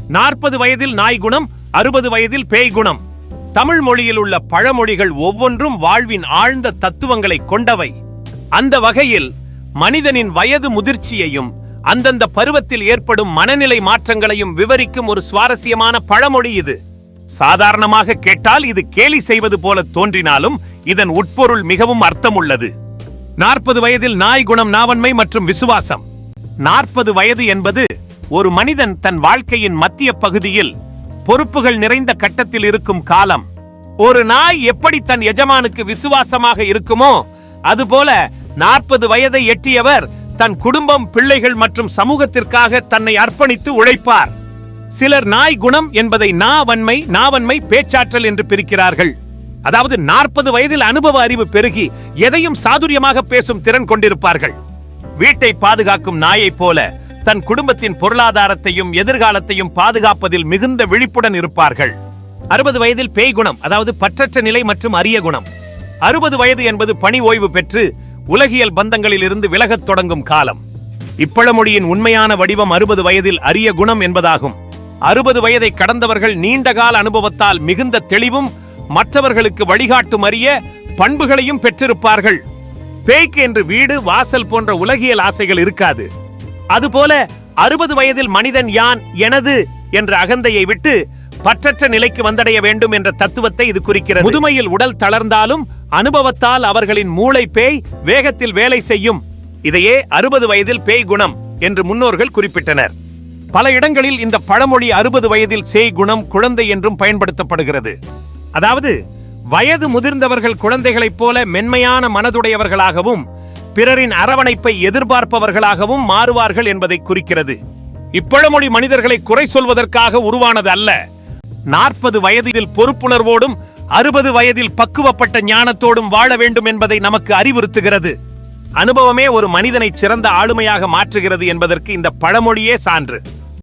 40 வயதில் நாய் குணம், 60 வயதில் பேய் குணம். தமிழ் மொழியில் உள்ள பழமொழிகள் ஒவ்வொன்றும் வாழ்வின் ஆழ்ந்த தத்துவங்களை கொண்டவை. அந்த வகையில் மனிதனின் வயது முதிர்ச்சியையும் அந்தந்த பருவத்தில் ஏற்படும் மனநிலை மாற்றங்களையும் விவரிக்கும் ஒரு சுவாரஸ்யமான பழமொழி இது. சாதாரணமாக கேட்டால் இது கேலி செய்வது போல தோன்றினாலும் இதன் உட்பொருள் மிகவும் அர்த்தமுள்ளது. 40 வயதில் நாய் குணம், நாவன்மை மற்றும் விசுவாசம். 40 வயது என்பது ஒரு மனிதன் தன் வாழ்க்கையின் மத்திய பகுதியில் பொறுப்புகள் நிறைந்த கட்டத்தில் இருக்கும் காலம். ஒரு நாய் எப்படி தன் எஜமானுக்கு விசுவாசமாக இருக்குமோ அதுபோல 40 வயதை எட்டியவர் தன் குடும்பம், பிள்ளைகள் மற்றும் சமூகத்திற்காக தன்னை அர்ப்பணித்து உழைப்பார். சிலர் நாய் குணம் என்பதை நாவன்மை, பேச்சாற்றல் என்று பிரிக்கிறார்கள். அதாவது 40 வயதில் அனுபவ அறிவு பெருகி எதையும் சாதுரியமாக பேசும் திறன் கொண்டிருப்பார்கள். வீட்டை பாதுகாக்கும் நாயைப் போல தன் குடும்பத்தின் பொருளாதாரத்தையும் எதிர்காலத்தையும் பாதுகாப்பதில் மிகுந்த விழிப்புடன் இருப்பார்கள். 60 வயதில் பேய் குணம், அதாவது பற்றற்ற நிலை மற்றும் அரிய குணம். 60 வயது என்பது பணி ஓய்வு பெற்று உலகியல் பந்தங்களில் இருந்து விலகத் தொடங்கும் காலம். இப்பழமொழியின் உண்மையான வடிவம் 60 வயதில் அரிய குணம் என்பதாகும். 60 வயதை கடந்தவர்கள் நீண்டகால அனுபவத்தால் மிகுந்த தெளிவும் மற்றவர்களுக்கு வழிகாட்டும் அரிய பண்புகளையும் பெற்றிருப்பார்கள். பேய்க்கு என்று வீடு, வாசல் போன்ற உலகியல் ஆசைகள் இருக்காது. அதுபோல 60 வயதில் மனிதன் யான், எனது என்ற அகந்தையை விட்டு பற்றற்ற நிலைக்கு வந்தடைய வேண்டும் என்ற தத்துவத்தை இது குறிக்கிறது. முதுமையில் உடல் தளர்ந்தாலும் அனுபவத்தால் அவர்களின் மூளை பேய் வேகத்தில் வேலை செய்யும். இதையே 60 வயதில் பேய் குணம் என்று முன்னோர்கள் குறிப்பிட்டனர். பல இடங்களில் இந்த பழமொழி 60 வயதில் சேய் குணம், குழந்தை என்றும் பயன்படுத்தப்படுகிறது. அதாவது வயது முதிர்ந்தவர்கள் குழந்தைகளைப் போல மென்மையான மனதுடையவர்களாகவும் பிறரின் அரவணைப்பை எதிர்பார்ப்பவர்களாகவும் மாறுவார்கள் என்பதை குறிக்கிறது. இப்பழமொழி மனிதர்களை குறை சொல்வதற்காக உருவானது அல்ல. 40 வயதில் பொறுப்புணர்வோடும் 60 வயதில் பக்குவப்பட்ட ஞானத்தோடும் வாழ வேண்டும் என்பதை நமக்கு அறிவுறுத்துகிறது. அனுபவமே ஒரு மனிதனை சிறந்த ஆளுமையாக மாற்றுகிறது என்பதற்கு இந்த பழமொழியே சான்று.